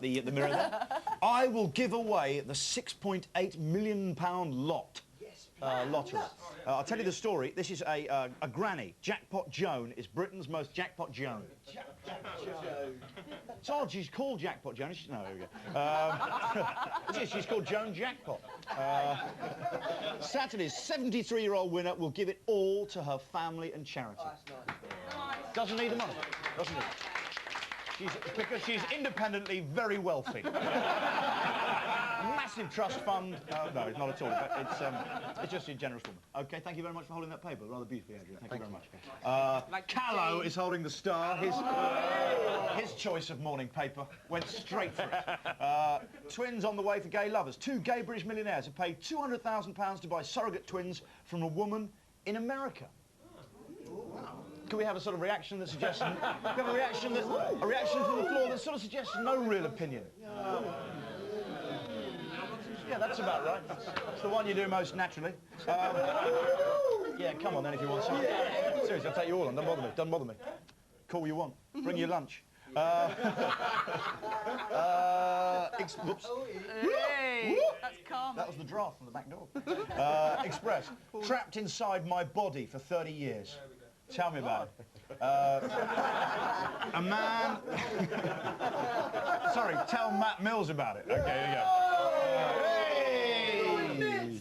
the mirror there. I will give away the £6.8 million lot. Lottery. I'll tell you the story. This is a granny. Jackpot Joan is Britain's most jackpot Joan. It's odd, she's called Jackpot Joan. No, there we go. She's called Joan Jackpot. Saturday's 73-year-old winner will give it all to her family and charity. Doesn't need the money. Doesn't need it. Because she's independently very wealthy. Massive trust fund. No, it's not at all. It's just a generous woman. OK, thank you very much for holding that paper. Rather beautifully, Adrian. Thank you very much. Callow is holding the Star. His choice of morning paper went straight for it. Twins on the way for gay lovers. 2 gay British millionaires have paid £200,000 to buy surrogate twins from a woman in America. Can we have a sort of reaction that suggests... Can we have a reaction from the floor that sort of suggests no real opinion? Yeah, that's about right. It's the one you do most naturally. Yeah, come on then if you want some. Seriously, I'll take you all on. Don't bother me. Don't bother me. Call what you want. Bring your lunch. Whoops. Hey, that's calm. That was the draft from the back door. Express. Trapped inside my body for 30 years. Tell me about it. A man... Sorry, tell Matt Mills about it. OK, here you go. Hey!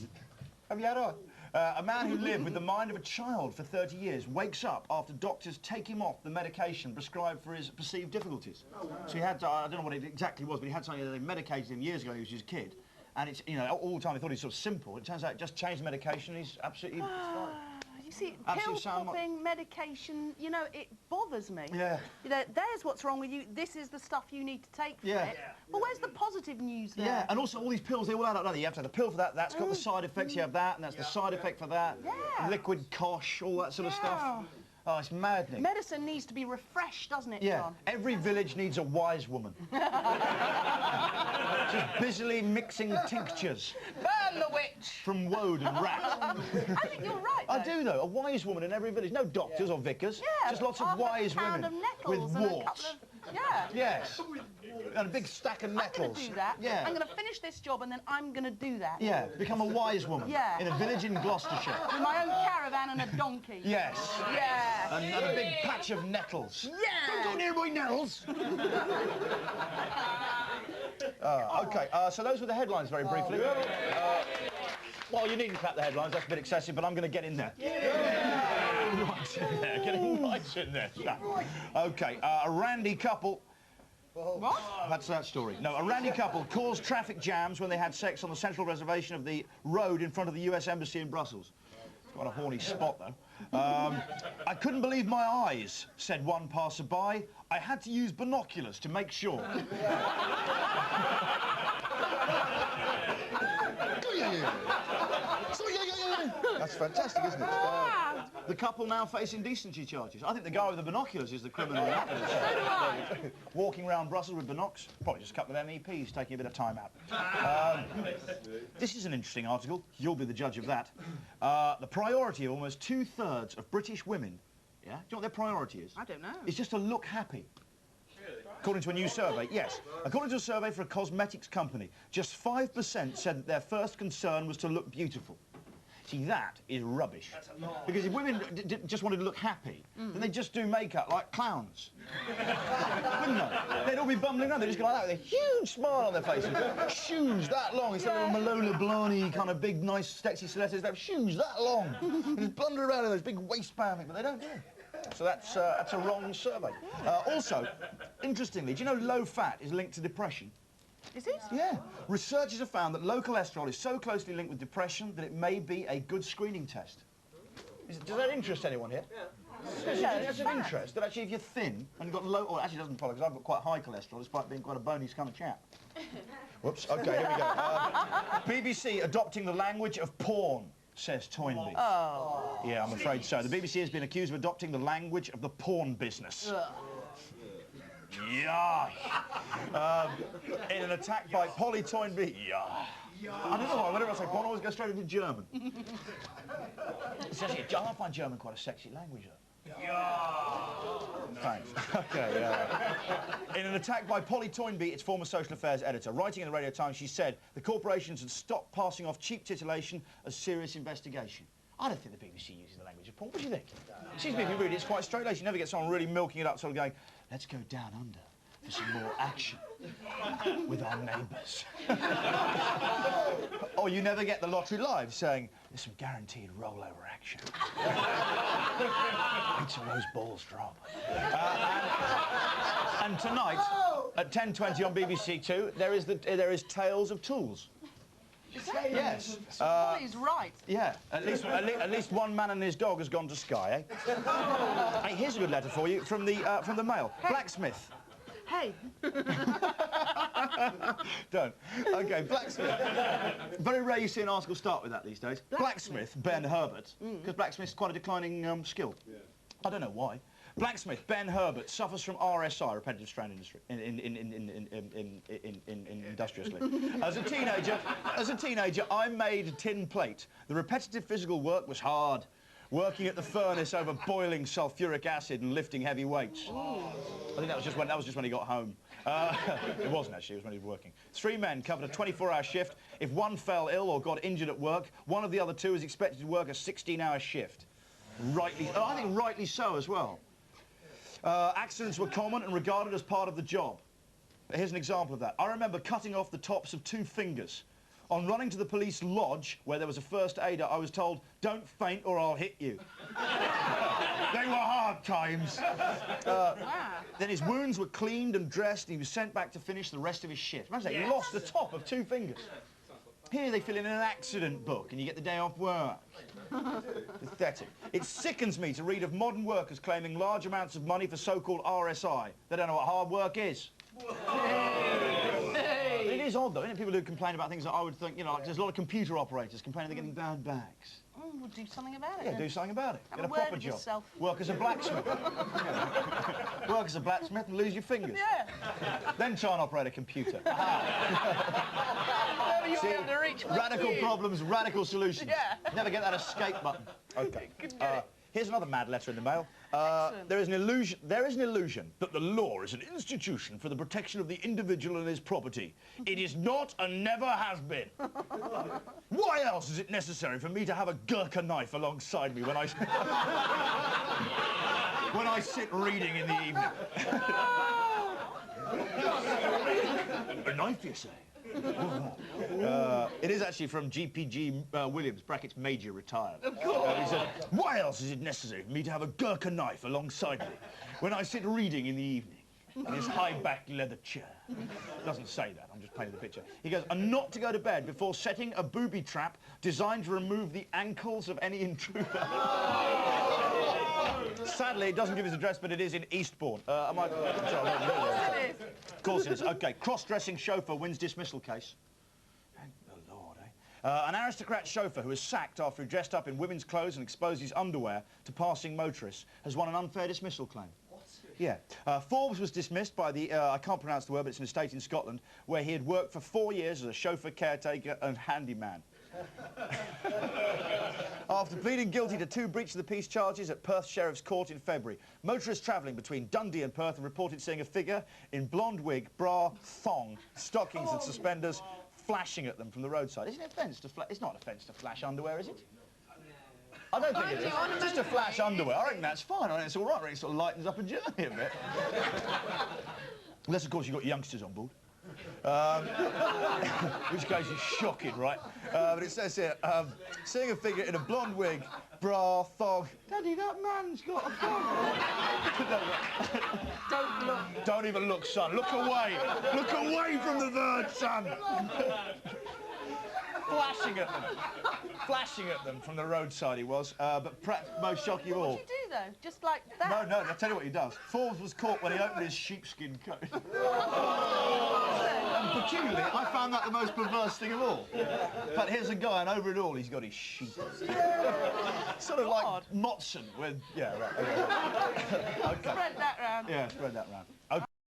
Have you had on? A man who lived with the mind of a child for 30 years wakes up after doctors take him off the medication prescribed for his perceived difficulties. So he had, I don't know what it exactly was, but he had something that they medicated him years ago when he was just a kid. And it's, you know, all the time he thought he was sort of simple. It turns out it just changed the medication and he's absolutely fine. You see, pill popping, medication, you know, it bothers me. Yeah. You know, there's what's wrong with you, this is the stuff you need to take for it. But where's the positive news there? Yeah, and also all these pills, they all add up, don't they? You have to have the pill for that, that's got the side effects, you have that, and that's the side effect for that. Yeah. Liquid cosh, all that sort of stuff. Oh, it's maddening. Medicine needs to be refreshed, doesn't it, Yeah, John? every village needs a wise woman. Just busily mixing tinctures. Burn the witch! From woad and rat. I think you're right, though. I do, though. A wise woman in every village. No doctors or vicars. Yeah, just lots of wise women with warts. Yeah. Yes. And a big stack of nettles. I'm going to do that. Yeah. I'm going to finish this job and then I'm going to do that. Yeah, become a wise woman. Yeah. In a village in Gloucestershire. With my own caravan and a donkey. Yes. Yeah. And a big patch of nettles. Yeah. Don't go near my nettles. OK, so those were the headlines very briefly. Well, you needn't clap the headlines, that's a bit excessive, but I'm going to get in there. Right in there, getting right in there. OK, a randy couple... What? That's that story. No, a randy couple caused traffic jams when they had sex on the central reservation of the road in front of the US Embassy in Brussels. What a horny spot, though. I couldn't believe my eyes, said one passerby. I had to use binoculars to make sure. That's fantastic, isn't it? The couple now face indecency charges. I think the guy with the binoculars is the criminal. So do I. Walking around Brussels with binocs. Probably just a couple of MEPs taking a bit of time out. This is an interesting article. You'll be the judge of that. The priority of almost 2/3 of British women, yeah? Do you know what their priority is? I don't know. It's just to look happy. According to a new survey, yes. According to a survey for a cosmetics company, just 5% said that their first concern was to look beautiful. See, that is rubbish. Because if women just wanted to look happy, then they'd just do makeup like clowns. Wouldn't they? They'd all be bumbling around, they'd just go like that with a huge smile on their faces. Shoes that long, instead of a Malola Blahny kind of big, nice, sexy stilettos, they have shoes that long. They just blunder around in those big waistband things, but they don't do it. So that's a wrong survey. Also, interestingly, do you know low fat is linked to depression? Is it? Yeah. Researchers have found that low cholesterol is so closely linked with depression that it may be a good screening test. Does that interest anyone here? Yeah. It's of interest that actually if you're thin and you've got low... Oh, it actually doesn't follow because I've got quite high cholesterol despite being quite a bony kind of chap. Whoops. OK, here we go. BBC adopting the language of porn, says Toynbee. Oh. Yeah, I'm afraid so. The BBC has been accused of adopting the language of the porn business. Yeah. In an attack by Polly Toynbee. Yeah. I don't know why. Whenever I say porn, I always go straight into German. It's actually, I find German quite a sexy language, though. Thanks. Okay, in an attack by Polly Toynbee, its former social affairs editor, writing in the Radio Times, she said the corporations had stopped passing off cheap titillation as serious investigation. I don't think the BBC uses the language of porn. What do you think? It seems to me, if you read it, it's quite straight-laced. You never get someone really milking it up, sort of going, let's go down under for some more action with our neighbours. Or you never get the Lottery Live saying, there's some guaranteed rollover action. Make some of those balls drop. And tonight, at 10:20 on BBC Two, there is Tales of Tools. Yes. He's right. Yeah, at least one man and his dog has gone to Sky, eh? Hey, here's a good letter for you from the Mail. Hey. Blacksmith. Hey. Don't. Okay, blacksmith. Very rare you see an article start with that these days. Blacksmith Ben Herbert, because blacksmith's quite a declining skill. Yeah. I don't know why. Blacksmith Ben Herbert suffers from RSI, repetitive strain industry, industriously. As a teenager, I made a tin plate. The repetitive physical work was hard. Working at the furnace over boiling sulfuric acid and lifting heavy weights. Oh. I think that was just when he got home. It wasn't actually, it was when he was working. 3 men covered a 24-hour shift. If one fell ill or got injured at work, one of the other 2 is expected to work a 16-hour shift. I think rightly so as well. Accidents were common and regarded as part of the job. Here's an example of that. I remember cutting off the tops of 2 fingers. On running to the police lodge, where there was a first aider, I was told, don't faint or I'll hit you. They were hard times. Then his wounds were cleaned and dressed, and he was sent back to finish the rest of his shift. Imagine that, he lost the top of 2 fingers. Here they fill in an accident book, and you get the day off work. Pathetic. It sickens me to read of modern workers claiming large amounts of money for so-called RSI. They don't know what hard work is. It is odd, though, isn't it? People who complain about things that I would think, you know, like there's a lot of computer operators complaining they're getting bad backs. We'll do something about it. Yeah, do something about it. Have Get a word proper with job. yourself. Work as a blacksmith. Work as a blacksmith and lose your fingers. Yeah. Then try and operate a computer. See, able to reach radical problems, radical solutions. Yeah. Never get that escape button. Okay. Here's another mad letter in the mail. There is an illusion that the law is an institution for the protection of the individual and his property. It is not and never has been. Why else is it necessary for me to have a Gurkha knife alongside me when I sit reading in the evening? A knife, you say? It is actually from GPG Williams, brackets Major Retired. Of course. He said, why else is it necessary for me to have a Gurkha knife alongside me when I sit reading in the evening in his high-backed leather chair? Doesn't say that, I'm just painting the picture. He goes, and not to go to bed before setting a booby trap designed to remove the ankles of any intruder. Sadly, it doesn't give his address, but it is in Eastbourne. Of course it is. OK, cross-dressing chauffeur wins dismissal case. Thank the Lord, eh? An aristocrat chauffeur who was sacked after he dressed up in women's clothes and exposed his underwear to passing motorists has won an unfair dismissal claim. What? Yeah. Forbes was dismissed by the, I can't pronounce the word, but it's an estate in Scotland, where he had worked for 4 years as a chauffeur, caretaker and handyman. After pleading guilty to 2 breach of the peace charges at Perth Sheriff's Court in February, motorists travelling between Dundee and Perth have reported seeing a figure in blonde wig, bra, thong, stockings and suspenders flashing at them from the roadside. Is it an offence to flash? It's not an offence to flash underwear, is it? I don't think it is. Just to flash underwear. I reckon that's fine. I reckon it's all right. I reckon it sort of lightens up a journey a bit. Unless, of course, you've got youngsters on board. Which case is shocking, right? But it says here, seeing a figure in a blonde wig, bra, thong. Daddy, that man's got a thong. Don't look. Don't even look, son. Look away. Look away from the verge, son. Flashing at them from the roadside he was, but perhaps most shocking of all. What did you do, though? Just like that? No, I'll tell you what he does. Forbes was caught when he opened his sheepskin coat. And peculiarly, I found that the most perverse thing of all. But here's a guy, and over it all, he's got his sheep. Sort of like Motson with... Yeah, right, okay. Okay. Spread that round. Yeah, spread that round. OK.